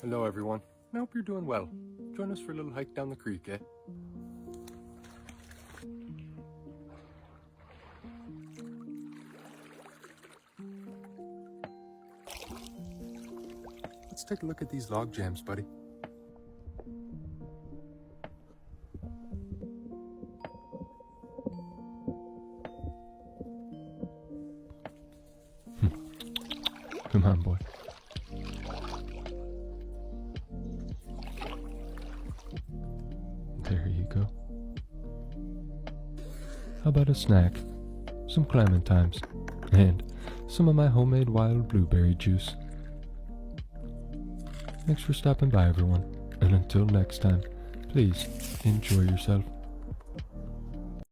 Hello everyone, I hope you're doing well. Join us for a little hike down the creek, eh? Let's take a look at these log jams, buddy. Come on, boy. There you go. How about a snack? Some clementines. And some of my homemade wild blueberry juice. Thanks for stopping by, everyone. And until next time, please enjoy yourself.